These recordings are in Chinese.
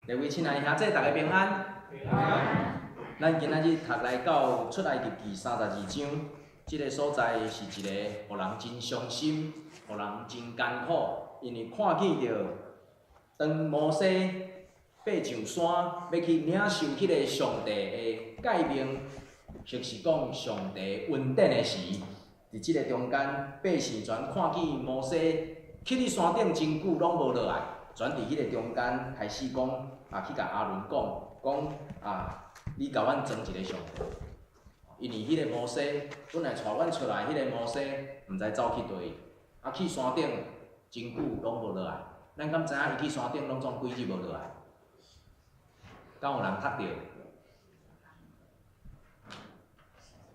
各位亲爱的兄弟，大家平安。平安。咱今仔日读来到出埃及记32章，即个所在是一个互人真伤心、互人真艰苦，因为看见着当摩西爬上山要去领受迄个上帝的诫命，或是讲上帝恩典的时，伫即个中间，百姓全看见摩西去伫山顶真久拢无落来，全伫迄个中间开始讲。去甲阿伦讲你甲阮装一个上帝，因为迄个摩西本来带阮出来，迄个摩西毋知走去佗，去山顶真久拢无落来。咱敢知影伊去山顶拢总几日无落来？敢有人读着？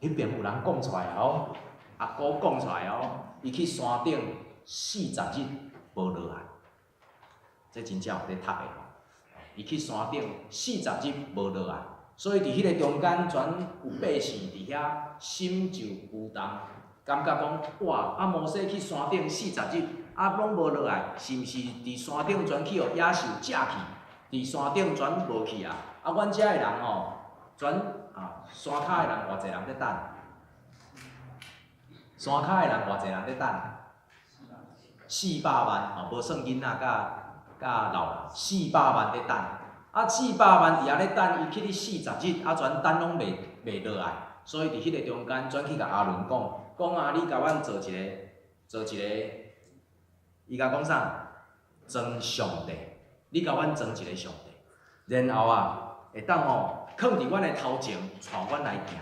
迄边有人讲出来哦，阿姑讲出来哦，伊去山顶40日无落来，这真正有咧读的。伊去山顶40日无落来，所以伫迄个中间，全有百姓伫遐心就浮动，感觉讲哇，摩西去山顶40日，拢无落来，是毋是伫山顶全去互野兽食去？伫山顶全无去啊！阮遮的人全山骹的人偌济人咧等，山骹的人偌济人咧等，400万无算囡仔甲老人，400万咧等，400万伫遐咧等，伊去哩40日，全等拢袂落来，所以伫迄个中间，转去甲阿伦讲你甲阮做一个，伊甲讲啥？装上帝，你甲阮装一个上帝，然后会当囥伫阮的头前，带阮来行。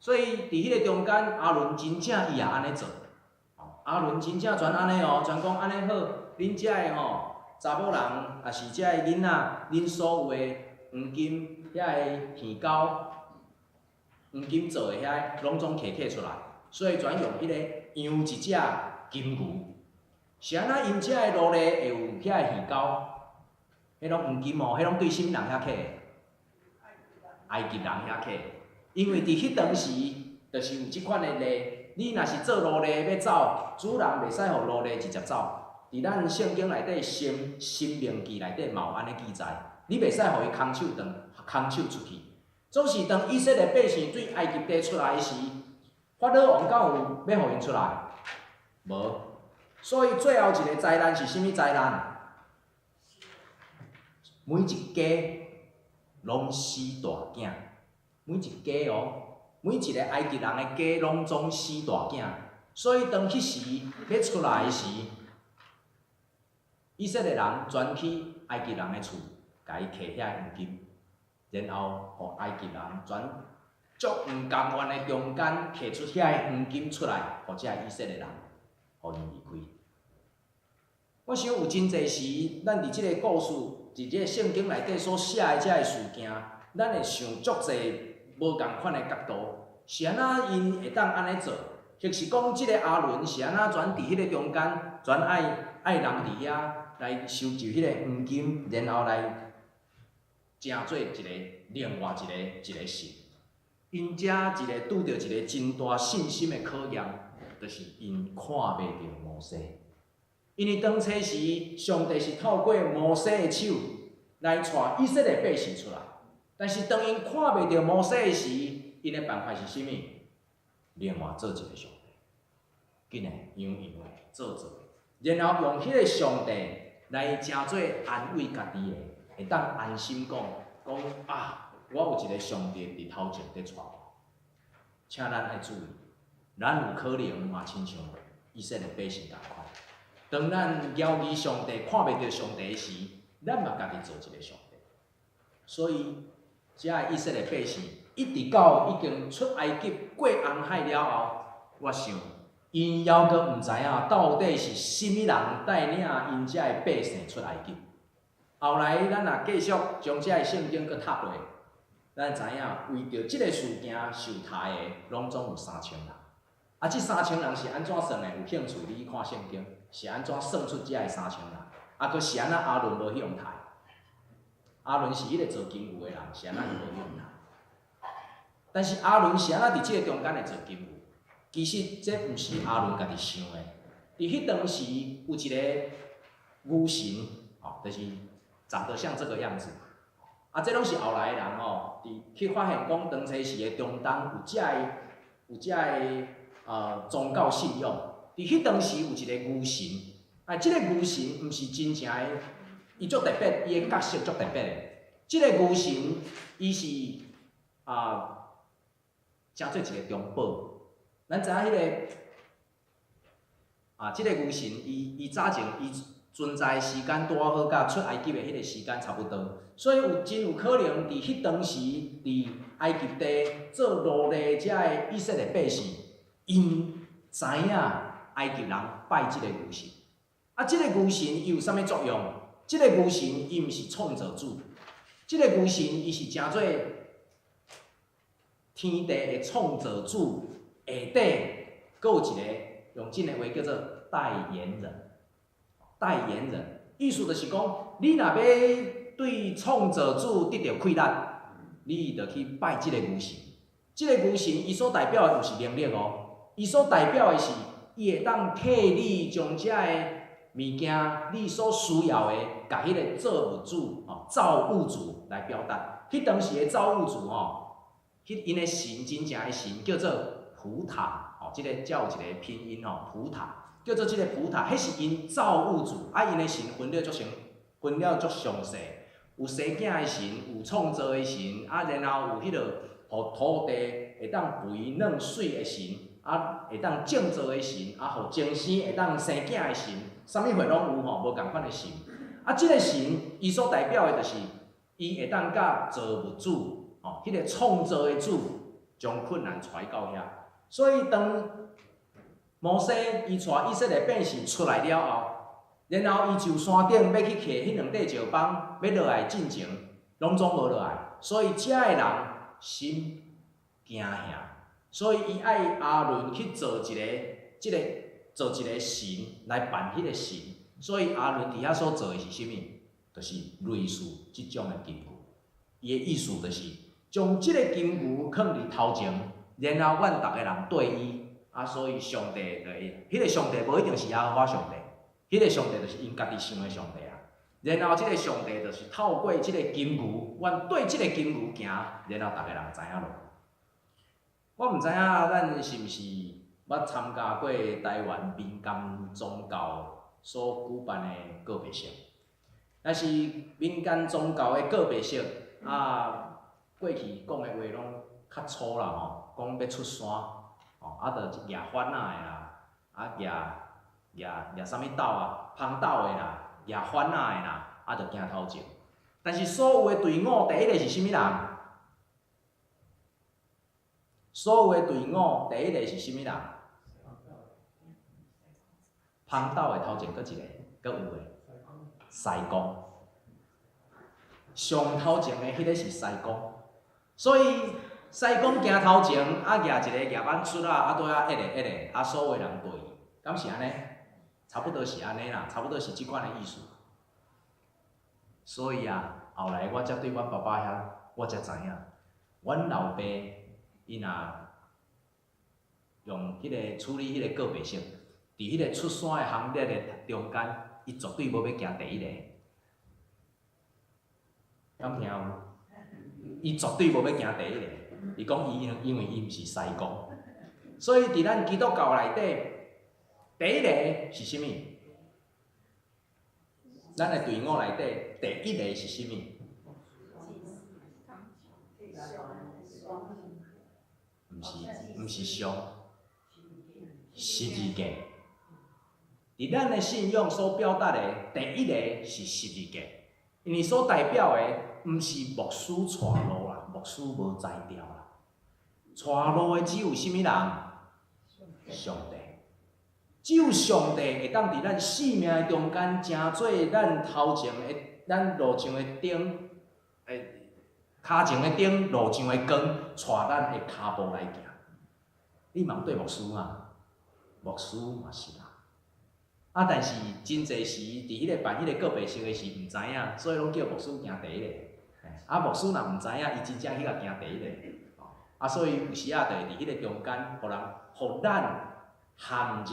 所以伫迄个中间，阿伦真正伊也安尼做，阿伦真正全安尼全讲安尼好，恁遮的查某人也是遮个囡仔，恁所有的黄金遐个鱼钩、黄金做的遐拢总摕出来，所以全用迄个养一只金牛。是安怎因遮个奴隶会有遐个鱼钩？迄拢黄金迄拢对什么人遐摕？埃及人遐摕。因为伫迄当时，就是有即款的例，你若是做奴隶要走，主人袂使互奴隶直接走。伫咱圣经内底生命记内底嘛有安尼记载，你袂使互伊空手出去。总是当以色列百姓对埃及地出来时，法老王敢有要互因出来？无。所以最后一个灾难是啥物灾难？每一家拢死大囝，每一家每一个埃及人的家拢总死大囝。所以当迄时要出来时，以色列人全去埃及人的厝，甲伊摕遐黄金，然后互埃及人全足毋甘愿的中间摕出遐黄金出来，互遮以色列人，互因离开。我想有真侪时，咱伫即个故事，伫即个圣经内底所写的遮个事件，咱会想足侪无共款的角度，是安怎因会当安尼做？或是讲即个阿伦是安怎全伫迄个中间，全爱人伫遐。来收集迄个黄金，然后来成做一个另外一个神。因遮一个拄着一个真大信心的考验，就是因看袂着摩西。因为当初时，上帝是透过摩西的手来带以色列百姓出来，但是当因看袂着摩西的时，因的办法是啥物？另外做一个上帝，紧诶样的做，然后用迄个上帝。来诚做安慰家己的，会当安心讲我有一个上帝伫头前伫带我。请咱爱注意，咱有可能嘛亲像以色列百姓共款。当咱遥疑上帝看袂着上帝时，咱嘛家己做一个上帝。所以，遮以色列百姓一直到已经出埃及过红海了后，我想。因犹阁毋知影到底是甚物人带领因遮的百姓出埃及。后来咱若继续将遮个圣经阁读落，咱知影为着即个事件受杀的，拢总有3000人。即3000人是安怎算的？有兴趣你去看圣经，是安怎算出遮个3000人？阁是安怎阿伦无去用杀？阿伦是迄个做金牛的人，是安怎伊无去用杀？但是阿伦是安怎伫即个中间来做金牛？其实这毋是阿伦家己想的，伫迄当时有一个牛神，就是长得像这个样子，啊，这拢是后来的人吼，去发现讲长期时的中东有遮个宗教信仰。伫迄当时有一个牛神，啊，即个牛神毋是真正的，伊足特别，伊的角色足特别的。即个牛神，伊是诚做一个中保。咱知影迄个即个牛神，伊早前伊存在的时间拄好甲出埃及的迄个时间差不多，所以真有可能伫迄当时伫埃及地做奴隶遮的以色列百姓，因知影埃及人拜即个牛神。啊，即个牛神伊有啥物作用？即个牛神伊毋是创造主，即个牛神伊是诚做天地的创造主下底，阁有一个用即个话叫做代言人。代言人意思就是讲，你若要对创造主得到快乐，你着去拜即个牛神。即个牛神伊所代表的毋是能力哦，伊所代表的是伊会当替你将遮个物件，你所需要的，甲迄个造物主造物主来表达。迄当时的造物主因的神真正的神叫做普塔即个才有一个拼音普塔。叫做即个普塔，迄是因造物主，因的神分了足详细，有生囝的神，有创造的神，然后有迄落互土地会当肥嫩水的神，会当种造的神，互精生会当生囝的神，啥物货拢有无共款的神。即个神伊所代表的就是伊会当甲造物主迄个创造的主将困难带到遐，所以当摩西伊带以色列百姓出来了后，然后伊就山顶要去徛迄两块石板，要落来进前，拢总无落来，所以遮个人心惊吓，所以伊爱亚伦去做一个神来办迄个神，所以亚伦伫遐所做的是啥物？就是类似即种的金具，伊的意思就是将即个金具放伫头前，然后阮逐个人对伊。所以上帝就会，迄个上帝无一定是耶和华上帝，迄个上帝就是因家己想的上帝啊。然后即个上帝就是透过即个金牛，阮对即个金牛行，然后逐个人知影咯。我毋知影咱是毋是捌参加过台湾民间宗教所举办的告别式？但是民间宗教的告别式过去讲的话拢较粗啦讲要出山。着举番仔的啦，举啥物斗芳斗的啦，举番仔的啦，着行头前。但是所有的队伍第一个是啥物人？所有的队伍第一个是啥物人？芳斗的头前，佫一个，佫有诶，师公。上头前的迄个是师公，所以。师公行头前，举一个举板出拄仔一个，所有人对伊，敢是安尼？差不多是安尼啦，差不多是即款的意思。所以后来我才对阮爸爸遐，我才知影，阮老爸伊若用迄个处理迄个告别式，伫迄个出山的行列的中间，伊绝对无要行第一个。敢听有？伊绝对无要行第一个。伊讲因为伊毋是师公，所以伫咱基督教内底，第一个是啥物？咱的队伍内底第一个是啥物？毋是上，十字架。伫咱的信仰所表达的第一个是十字架，因为所代表的毋是牧师带路啦，牧师无才调啦。带路的只有啥物人？上帝。只有上帝会当伫咱生命的中间，成做咱头前的、咱路上的灯，骹前的灯，路上的光，带咱的骹步来行。你嘛对牧师嘛？牧师嘛是啦。但是真侪时，伫迄个办迄个告别式的时，毋知影，所以拢叫牧师行第一个。牧师若毋知影，伊真正去甲行第一个。所以有时就会伫迄个中间，互咱陷入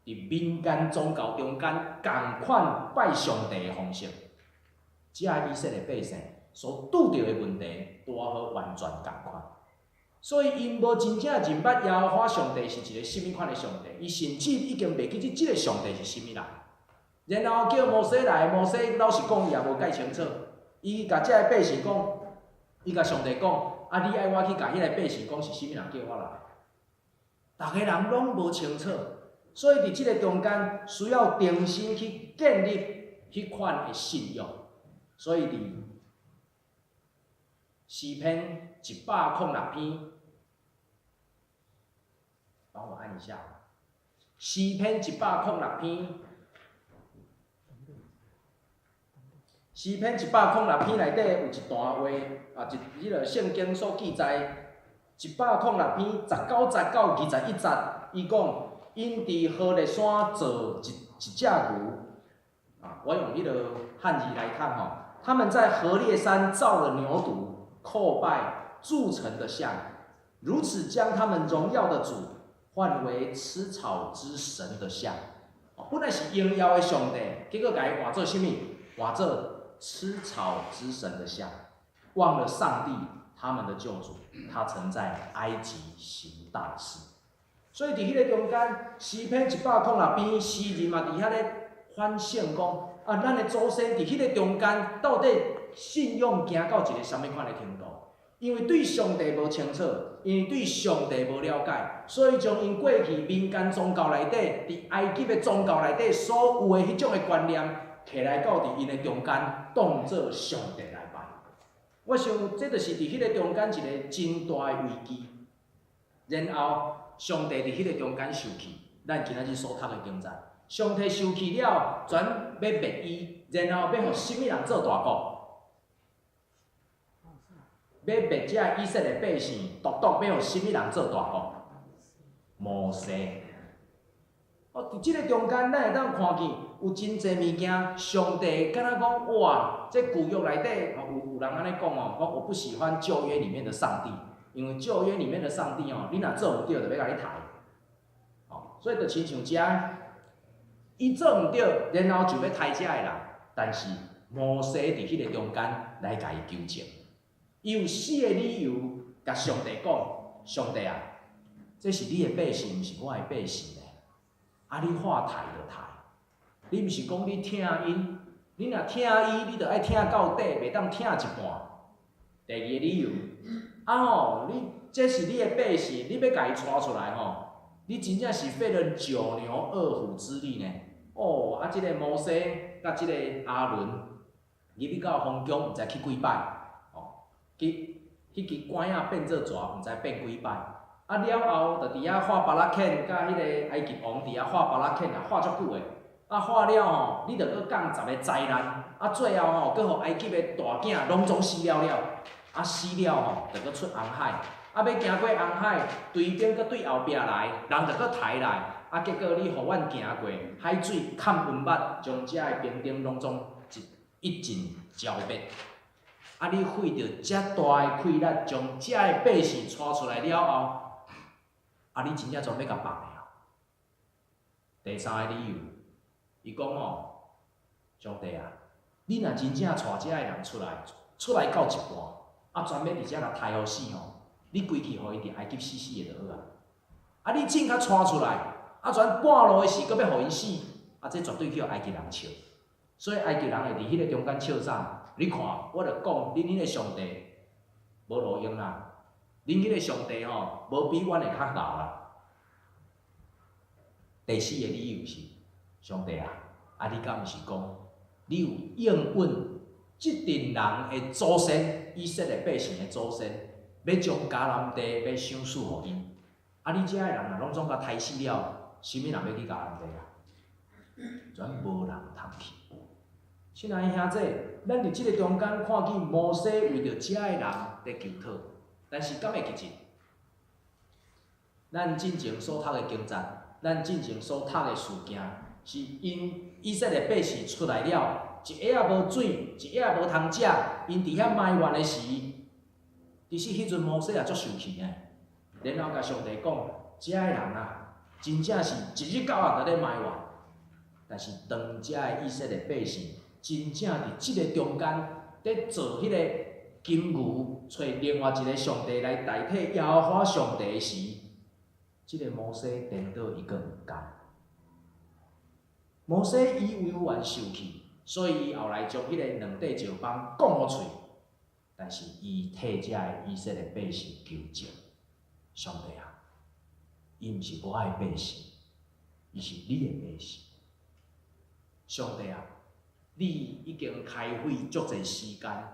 伫民间宗教中间共款拜上帝的方式。遮以色列百姓所拄着的问题，拄好完全共款。所以因无真正认捌耶和华上帝是一个甚物款的上帝，伊甚至已经袂记即个上帝是甚物人。然后叫摩西来，摩西老实讲伊也无解清楚，伊甲遮个百姓讲，伊甲上帝讲，啊你爱我去甲迄个百姓讲是甚物人叫我来？逐个人拢无清楚，所以伫即个中间需要重新去建立迄款的信仰。所以伫诗篇106篇，帮我按一下。诗篇106篇，诗篇106篇内底有一段话，迄个圣经所记载，106篇19、19、21节，伊讲因伫何烈山做一只牛，我用迄个汉字来看吼，他们在何烈山造了牛犊。叩拜铸成的像，如此将他们荣耀的主换为吃草之神的像。本来是荣耀的上帝，结果甲伊换做什么？换做吃草之神的像，忘了上帝他们的救主，他曾在埃及行大事。所以伫迄个中间，诗篇106篇，诗人嘛伫遐咧反省讲，咱的祖先伫迄个中间到底信仰行到一个什么款的程度？因为对上帝无清楚，因为对上帝无了解，所以将因过去民间宗教内底，伫埃及的宗教内底所有的迄种的观念，摕来到伫因的中间，当作上帝来拜。我想这就是伫迄个中间一个真大的危机。然后上帝伫迄个中间受气，咱今仔日所读的经章，上帝受气了，全要灭伊，然后要互什么人做大国？要灭遮以色列百姓，独要互什么人做大国？摩西。伫即个中间，咱会当看见有真侪物件，上帝敢若讲哇，这旧约内底有人安尼讲哦，讲我不喜欢旧约里面的上帝，因为旧约里面的上帝哦，你若做毋对，就要甲你抬。所以就亲像遮，伊做毋对，然后就要抬遮个人，但是摩西伫迄个中间来甲伊纠正。伊有4个理由，甲上帝讲：上帝啊，这是你的百姓，毋是我的百姓咧。你话抬就抬，你毋是讲你听因，你若听伊，你着爱听到底，袂当听一半。第2个理由，你这是你的百姓，你要甲伊带出来吼，你真正是费了9牛2虎之力呢。即个摩西甲即个阿伦入去到皇宫，毋知去几摆。迄支管仔变做蛇，毋知变几摆。了后，就伫遐画巴拉肯，甲迄个埃及王伫遐画巴拉肯，画足久诶。画了吼，你着搁讲10个灾难。最后吼，搁互埃及诶大囝拢总死了了。死了吼，着搁出红海。要行过红海，对边搁对后壁来，人着搁抬来。结果你互阮行过海水看温捌，将遮诶兵丁拢总一尽剿灭。你费着遮大诶气力，将遮诶百姓带出来了后，你真正全要甲放诶第3个理由，伊讲上帝啊，你若真正带遮诶人出来到一半，专要伫遮甲刣互死你规气互伊伫埃及死的就好你真甲带出来，全半路诶时搁要互伊死，这绝对叫埃及人笑。所以埃及人会伫迄个中间笑啥？你看，我着讲，恁个上帝无路用啦，恁迄个上帝无比阮会较牛啦。第4个理由是，上帝啊，你敢毋是讲，你有应允即阵人的祖先，以色列百姓的祖先，要将迦南地要赏赐互因。你遮个人若拢总甲刣死了，啥物人要去迦南地啊？全无人通去。亲爱的兄弟，咱伫即个中间看见摩西为着遮个人在求讨，但是敢会记真？咱进前所读的经章，咱进前所读的事件，是因以色列百姓出来了，一下仔无水，一下仔无通食，因伫遐埋怨的时，其实迄阵摩西也足受气的，然后甲上帝讲，遮个人真正是一日到晚在咧埋怨，但是当遮个以色列百姓。真正伫即个中间，在做迄个金牛，找另外一个上帝来代替耶和华上帝的时，即个摩西颠倒伊个毋甘。摩西伊委婉受气，所以伊后来将迄个两块石板讲互喙，但是伊替遮个以色列百姓求情。上帝啊，伊毋是我爱百姓，伊是你的百姓。上帝啊，你已经开会足侪时间，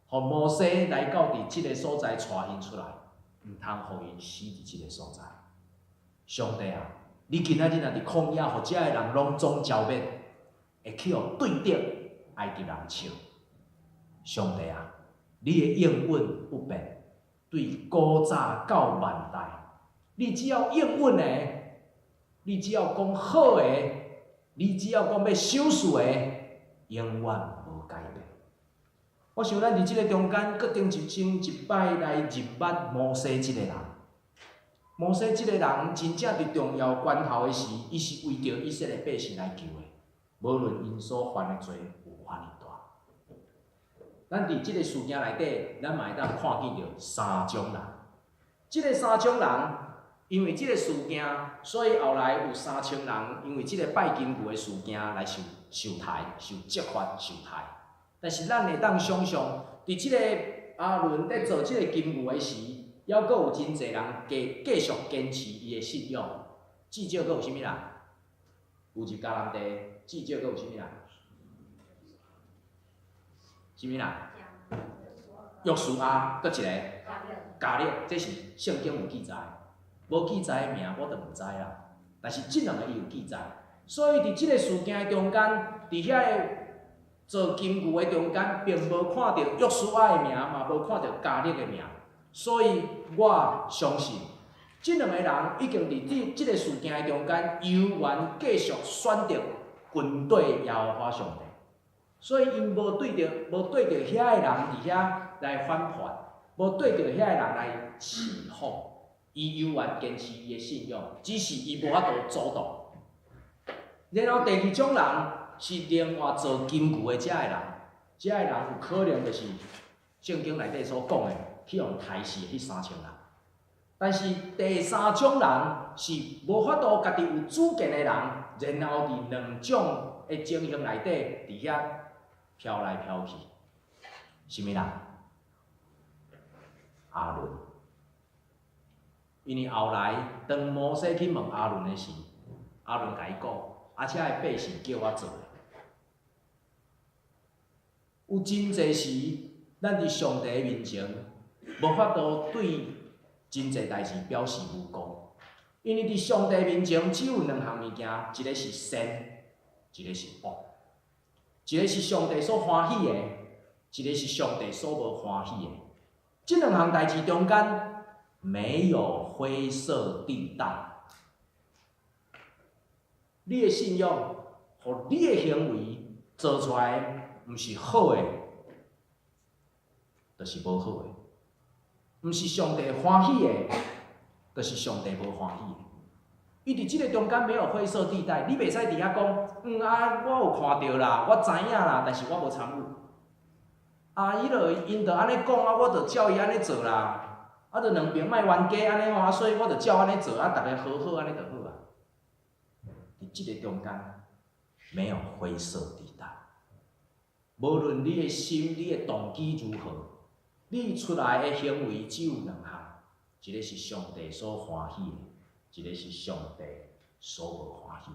互摩西来到伫即个所在带因出来，毋通互因死伫即个所在。上帝啊！你今仔日若伫旷野，互遮个人拢总消灭，会去互对着埃及人笑。上帝啊，你的应允不变，对古早到万代，你只要应允的，你只要讲好的，你只要讲要守事的，永远无改变。我想咱伫即个中间，决定一摆来认捌摩西即个人。摩西即个人真正伫重要关头的时，伊是为着以色列百姓来求的，无论因所犯的罪有偌尔大。咱伫即个事件内底，咱嘛会当看见着三种人。即个三种人，因为即个事件，所以后来有3000人因为即个拜金牛的事件来受害、受责罚、受害。但是咱会当想象，伫即个阿伦在做即个金牛的时，还佫有真侪人继续坚持伊的信仰。至少佫有啥物人？有一迦南地，至少佫有啥物人？啥物人？约书亚，佫一个迦勒，这是圣经有记载。无记载的名我就毋知啦。但是即两个伊有记载，所以伫即个事件的中间，伫遐个做金牛的中间，并无看到约书亚的名，嘛无看到迦勒的名。所以我相信，即两个人已经伫即个事件的中间，犹原继续选择军队耶和华上帝。所以因无对着遐个人伫遐来反叛，无对着遐个人来起哄，伊犹原坚持伊的信仰，只是伊无法度阻挡。然后第二种人是另外做金牛的遮个人，遮个人有可能就是圣经内底所讲的。去互杀死的迄3000人，但是第三种人是无法度家己有主见的人，然后伫两种的情形内底伫遐飘来飘去。啥物人？阿伦。因为后来当摩西去问阿伦的时，阿伦甲伊讲，遮个百姓叫我做的。有真侪时，咱伫上帝面前。无法度对真侪代志表示无辜，因为伫上帝面前只有两项物件，一个是善，一个是恶。一个是上帝所欢喜的，一个是上帝所无欢喜的。这两项代志中间没有灰色地带。你的信仰和你的行为做出来，毋是好的，就是无好的。毋是上帝欢喜的，就是上帝无欢喜的。伊伫即个中间没有灰色地带，你袂使伫遐讲，我有看到啦，我知影啦，但是我无参与。因着安尼讲我着照伊安尼做啦，着两边莫冤家安尼所以我着照安尼做，逐个好好安尼就好啊。伫即个中间没有灰色地带，无论你的心、你的动机如何。你出来的行为只有两项，一个是上帝所欢喜的，一个是上帝所无欢喜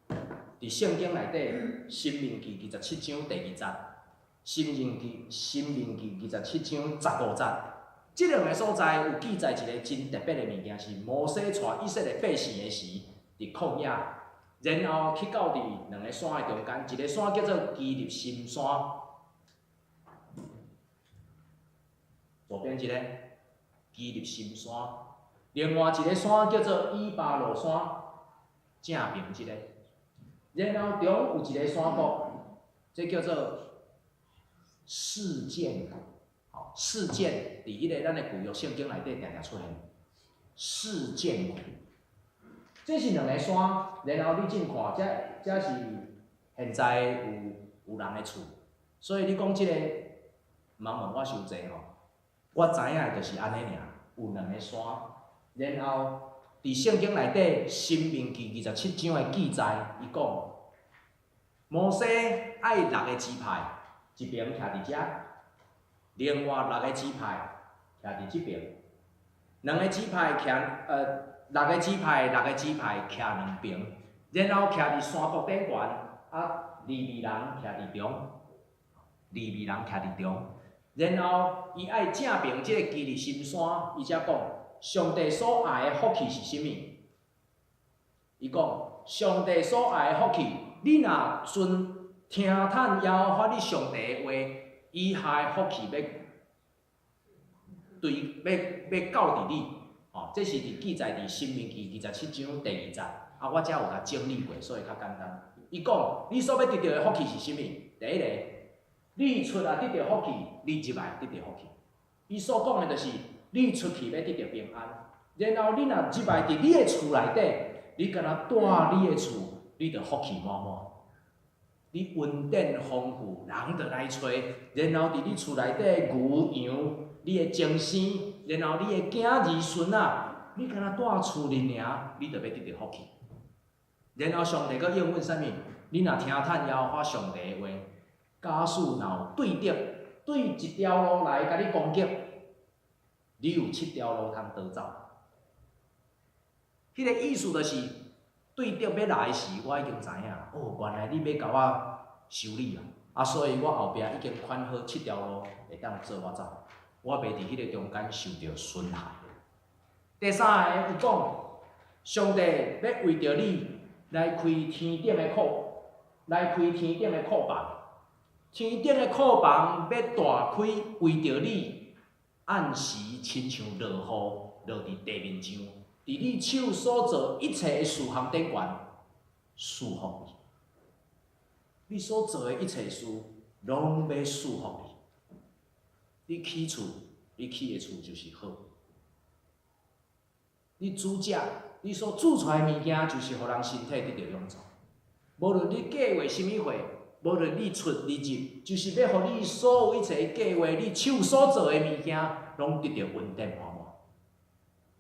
的。伫圣经内底，《申命记》27章第2节，《申命记》27章15节，即两个所在有记载一个真特别的物件，是摩西带以色列百姓的时，伫旷野，然后去到伫两个山的中间，一个山叫做基立心山。左边一个基立心山，另外一个山叫做以巴路山，正平一个。然后中有一个山谷，这叫做事件谷。事件伫迄个咱的旧约圣经内底常常出现。事件谷，这是两个山，然后你进看，这是现在有人的厝。所以你讲即个，茫问我伤济吼，我知影的就是安尼尔，有两个山，然后伫圣经内底《申命记》27章的记载，伊讲摩西爱6个支派，一边徛伫遮，另外6个支派徛伫即边，6个支派6个支派徛两边，然后徛伫山谷顶悬，利未人徛伫中。利未人徛伫中，然后伊爱正平即个基利心山，伊才讲上帝所爱的福气是啥物？伊讲上帝所爱的福气，你若遵听叹耶和华你上帝的话，以下的福气要到伫你。哦，这是记载伫申命记27章第2节。我遮有甲整理过，所以较简单。伊讲你所要得到的福气是啥物？第一个。你出来得到福气，你入来得到福气。伊所讲的就是你出去要得到平安，然后你若入来伫你的厝内底，你敢若住你的厝，你就福气满满。你恩典丰富，人就来找，然后伫你厝内底牛羊，你的精生，然后你的囝儿孙啊，你敢若住厝里尔，你就要得到福气。然后上帝阁应允啥物？你若听叹耶和华上帝的话。假使若有对一条路来甲你攻击，你有7条路通逃走。迄个意思就是，对敌要来时，我已经知影，哦，原来你要甲我修理啊，所以我后壁已经款好7条路会当做我走，我袂伫迄个中间受到损害。第三个有讲，上帝要为着你来开天顶的库房。天顶的库房要大开，为着你按时亲像落雨落伫地面上，伫你手所做一切的事项顶悬祝福你。你所做的一切事，拢要祝福你。你起厝，你起的厝就是好。你煮食，你所煮出来的物件，就是互人身体得到用处。无论你计划甚物货。无论你出你入，就是要互你所有一切计划，你手所做的物件，拢得到稳定满满。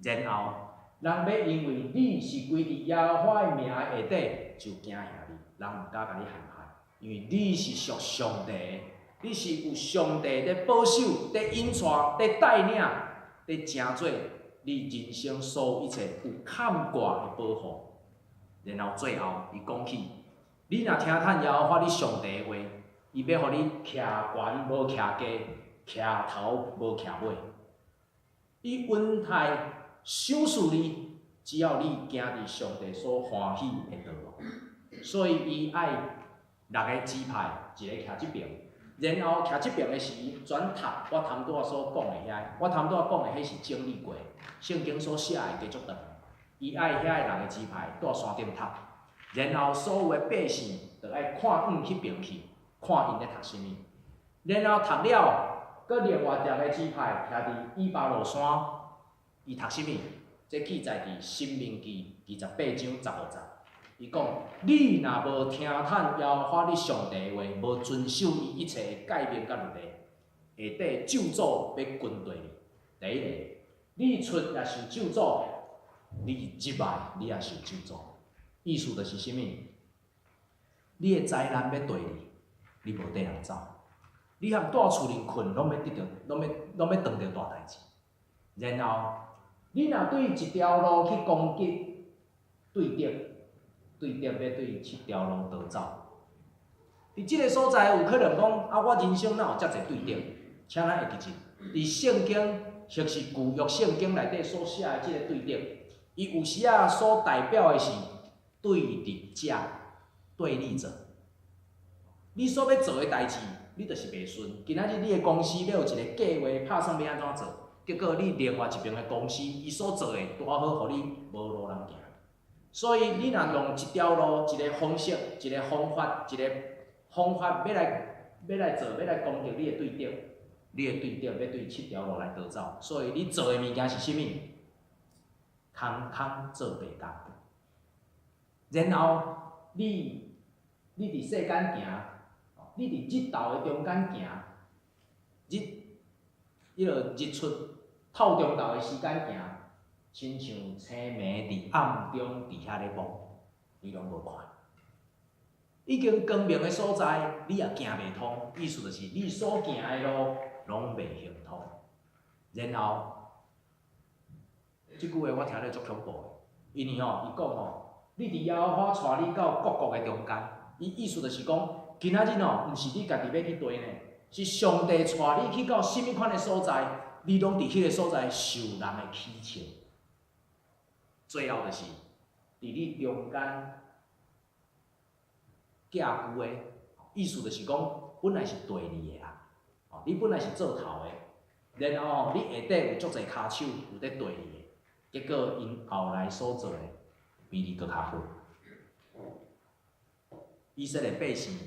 然后，人要因为你是归伫耶和华的名下底，就惊吓你，人毋敢甲你陷害，因为你是属上帝的，你是有上帝在保守、在引带、在带领、在成做你人生所有一切有坎挂的保护。然后最后，伊讲起。你若听叹耶和华你上帝的话，伊要互你徛悬无徛低，徛头无徛尾。伊恩待赏赐你，只要你行伫上帝所欢喜的道路。所以伊爱6个支派，一个徛即边，然后徛即边的时，转读我头拄仔所讲的遐，我头拄仔讲的迄是整理过，圣经所写的加足长。伊爱遐6个支派蹛山顶读。然后所有的百姓就爱看迄边去，看因咧读啥物。然后读了，搁另外6个支派徛伫以巴路山，伊读啥物？这记载伫《申命记》28章15节。伊讲：你若无听叹耶和华你上帝的话，无遵守伊一切的诫命甲律例，下底咒诅要跟对你。第一个，你出也受咒诅，你入来你也受咒诅。意思就是啥物？你的灾难要对你，你无地通走。你含住厝里困，拢要得到，拢要撞到大代志。然后，你若对一条路去攻击对敌要对7条路逃走。伫即个所在，有可能讲我人生哪有遮侪对敌？请咱会记住，伫圣经或是旧约圣经内底所写的即个对敌，伊有时啊所代表的是。对立者、对立者，你所要做的代志，你就是袂顺。今仔日你的公司要有一个计划，打算要安怎做，结果你另外一边的公司，伊所做的拄好，互你无路通行。所以你若用一条路、一个方式、一个方法要来做，要来攻击你的对敌，你的对敌要对7条路来逃走。所以你做的物件是啥物？通通做袂到。然后你伫世间行，你伫日头的中间行，日出透中昼的时间行，亲像青梅伫暗中伫遐咧摸，你拢无看。已经光明的所在，你也行袂通，意思就是你所行的路拢袂行通。然后，即句话我听了足恐怖的，因为伊讲你伫后我带你到各国的中间，伊意思就是讲，今仔日毋是你家己要去对呢，是上帝带你去到甚物款的所在，你拢伫迄个所在受人的祈求。最后就是伫你中间架句的，意思就是讲，本来是对你的啊，你本来是做头的，然后你下底有足侪骹手有在对你的，结果因后来所做的比你搁较好。以色列百姓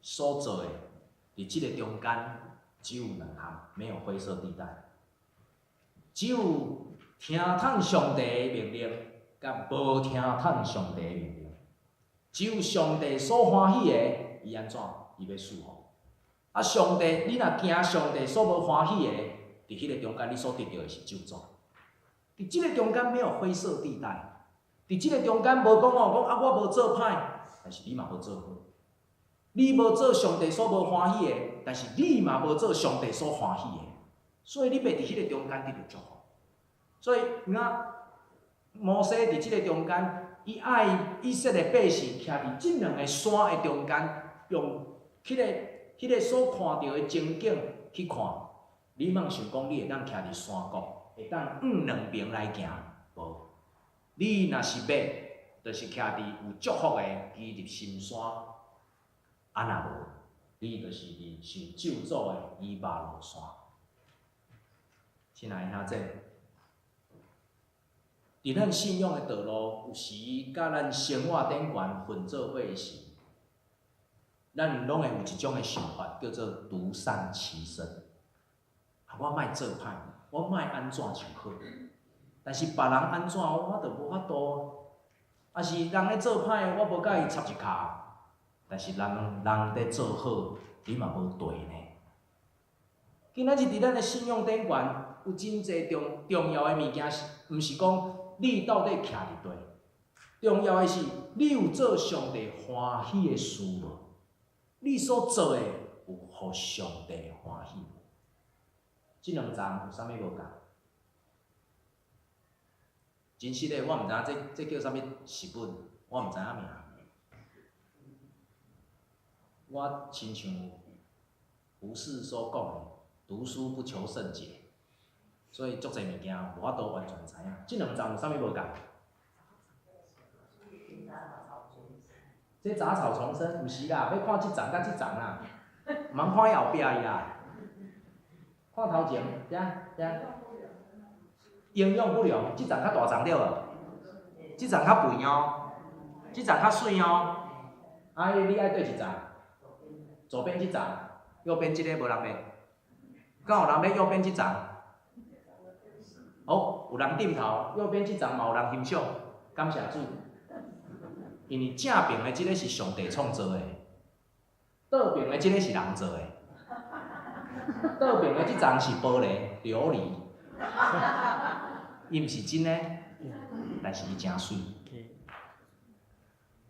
所做的，伫即个中间只有两项，没有灰色地带，只有听从上帝的命令，甲无听从上帝的命令。只有上帝所欢喜的，伊安怎？伊要赐福。啊，上帝，你若行上帝所无欢喜的，伫迄个中间，你所得到的是咒诅。伫即个中间没有灰色地带，伫即个中间无讲我无做歹，但是你嘛无做好。你无做上帝所无欢喜的，但是你嘛无做上帝所欢喜的，所以你袂伫迄个中间得到祝福。所以，摩西伫即个中间。伊爱以色列百姓徛伫即两个山的中间，用迄个所看到的情景去看。你莫想讲你会当徛伫山谷，会当两边来行，无。你若是要，就是徛伫有祝福的基入深山，啊若无，你就是伫受咒诅的以巴路山。亲爱的兄弟。伫咱信仰的道路，有时甲咱生活顶悬混做伙时，咱拢会有一种的想法，叫做独善其身。我莫做歹，我莫安怎就好。但是别人安怎，我就无法度。啊是人咧做歹，我无甲伊插一骹。但是人咧做好，你嘛无对呢。今仔日伫咱的信仰顶悬，有真侪重要的物件，毋是讲。你到底徛伫对？重要的是，你有做上帝欢喜的事无？你所做的有互上帝欢喜无？即两桩有啥物无共？真实的，我毋知影这叫啥物诗本，我毋知影名。我亲像胡适所讲的，读书不求甚解。所以足侪物件无法度完全知影，即两桩有啥物无共？这杂草丛生，毋是啦，要看即丛甲即丛啦，毋通看后壁伊啦，看头前，遮，营养不良，即丛较大丛了，即丛较肥哦，即丛较水哦，啊，你爱对一丛？左边即丛，右边即个无人买，敢有人买右边即丛？哦，有人点头，右边即丛嘛有人欣赏，感谢主。因为正边的即个是上帝创造的，倒边的即个是人做的。倒边的即丛是玻璃琉璃，伊毋是真的，但是伊真水。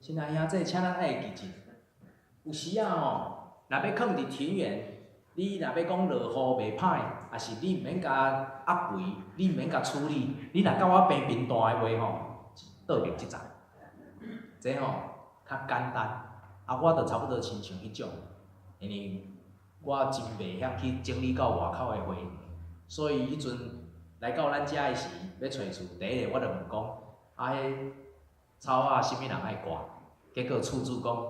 亲爱兄弟，请咱爱记住，有时啊吼，若要囥伫庭园，你若要讲落雨袂歹。也是你毋免甲压肥，你毋免甲处理，你若甲我平平淡的话吼，倒边即丛，这吼较简单。啊，我着差不多亲像迄种，因为我真袂晓去整理到外口的花，所以迄阵来到咱遮的时，要找厝，第一个我着问讲，迄草啊，啥物人爱刮？结果厝主讲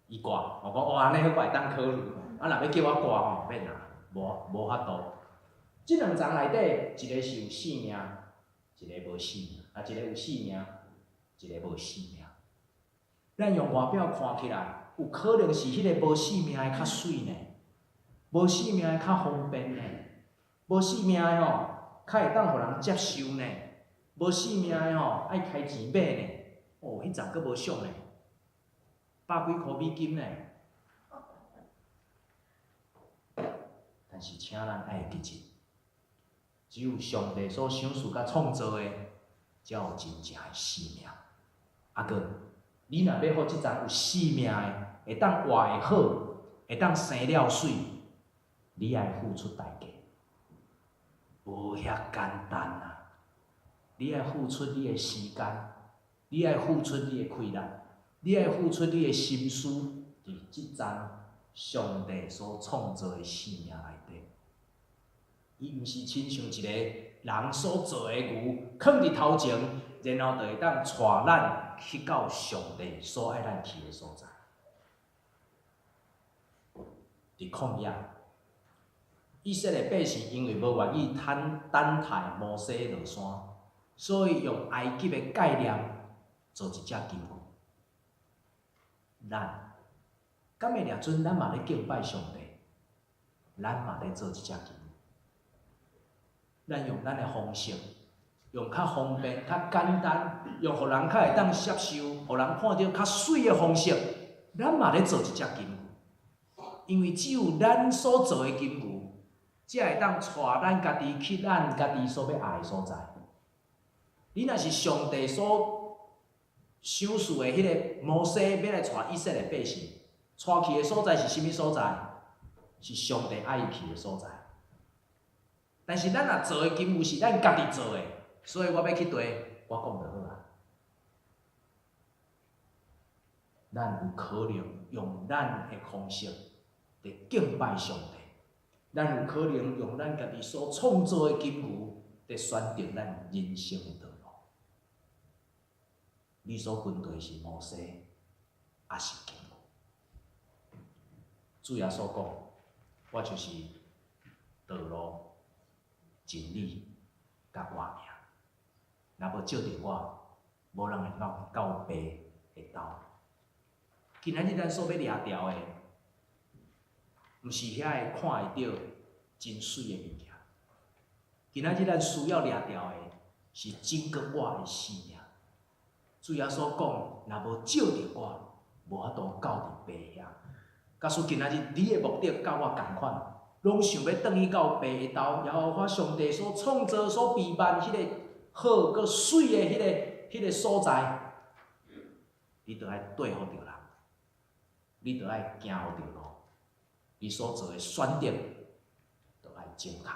伊刮，我讲哇，安尼我会当考虑。啊，若要叫我刮吼，免啦，无法度。即两丛内底，一个是有生命，一个无生命；啊，一个有生命，一个无生命。咱用外表看起来，有可能是迄个无生命的较水呢，无生命的较方便呢，无生命的吼，较会当互人接受呢，无生命的吼爱开钱买呢。哦，迄丛佫无俗呢，100几箍美金呢。但是请咱爱记住，只有上帝所赏赐甲创造的，才有真正的生命。啊个，你若要互即丛有生命的，会当活会好，会当生了水，你爱付出代价，无遐简单啊！你爱付出你的时间，你爱付出你的气力，你爱付出你的心思，伫即丛上帝所创造的生命内底。伊毋是亲像一个人所做的牛，放伫头前，然后就会当带咱去到上帝所爱咱去的所在。伫旷野，以色列百姓因为无愿意等待摩西落山，所以用埃及的概念做一只金牛。咱敢会掠准咱嘛咧敬拜上帝，咱嘛咧做一只金牛。咱用咱的方式，用较方便、较简单，用互人较会当接受、互人看到较水的方式，咱嘛咧做一只金牛。因为只有咱所做的金牛，才会当带咱家己去咱家己所要爱的所在。你若是上帝所赏赐的迄个摩西要来带以色列百姓，带去的所在是甚物所在？是上帝爱伊去的所在。但是咱若做的金牛是咱家己做的，所以我要去地，我讲就好啊。咱有可能用咱的方式来敬拜上帝，咱有可能用咱家己所创造的金牛来选择咱人生的道路。你所跟对是摩西，还是金牛？主耶稣讲，我就是道路。真理甲活命，若无照着我，无人会到爸的兜。今仔日咱所要掠着的，毋是遐个看会到真水的物件。今仔日咱需要掠着的，是整个我的生命。主耶稣讲，若无照着我，无法度到伫爸遐。假使今仔日你的目的甲我同款。拢想要转去到爸的兜，然后我上帝所创造、所备办迄个好佮水的迄个所在，你着爱对付着人，你着爱行好着路，你所做的选择着爱正确，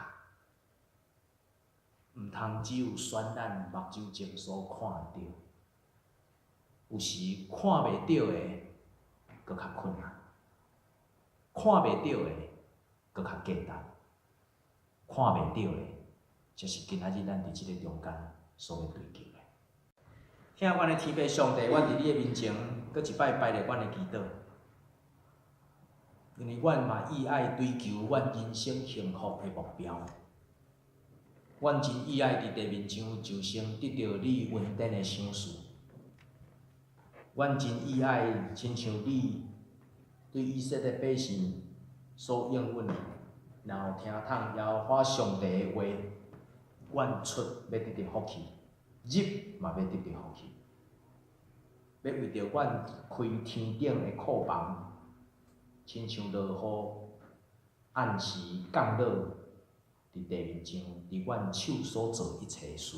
毋通只有选咱目睭前所看会到，有时看袂到的佮较困难，看袂到的。搁较简单，看袂到的，就是今仔日咱伫即个中间所要追求的。听阮的天父上帝，阮伫你的面前，搁一摆摆咧阮的祈祷，因为阮嘛意爱追求阮人生幸福的目标。阮真意爱伫地面上就生得到你恩典的赏赐。阮真意爱亲像你对以色列百姓。所应允，然后听从耶和华上帝的话，阮出要得到福气，入嘛要得到福气，要为着阮开天顶的库房，亲像落雨，按时降落伫地面上，伫阮手所做一切事。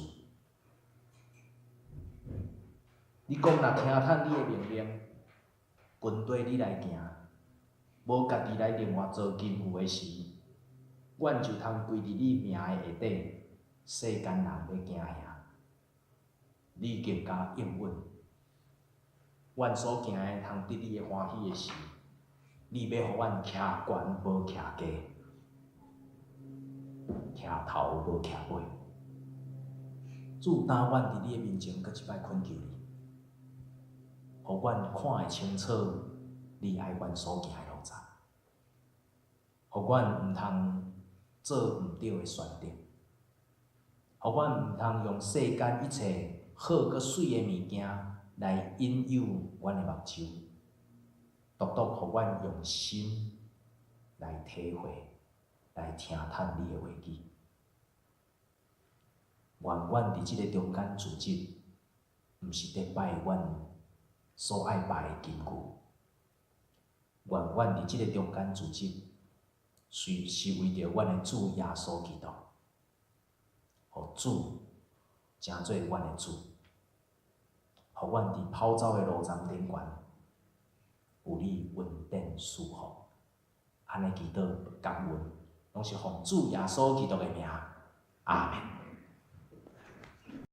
你讲若听从你的命令，跟对你来行。无家己来另外做金牛的时，阮就通跪伫你名的下底，世间人要惊遐。你更加应允，阮所行的通得你的欢喜的时，你要互阮徛悬无徛低，徛头无徛尾。主担阮伫你的面前，搁一摆恳求你，互阮看会清楚你爱阮所行的路窄，互阮毋通做毋对的选择，互阮毋通用世间一切好佮水的物件来引诱阮的目睭，独独互阮用心来体会、来听透你的话语。愿阮伫即个中间自责，毋是伫拜阮所爱拜的金牛。愿阮伫即个中间自责，是为着阮的主耶稣基督，互主成做阮的主，互阮伫跑走的路站顶悬，有你稳定舒服。安尼祈祷感恩，拢是奉主耶稣基督的名，阿门。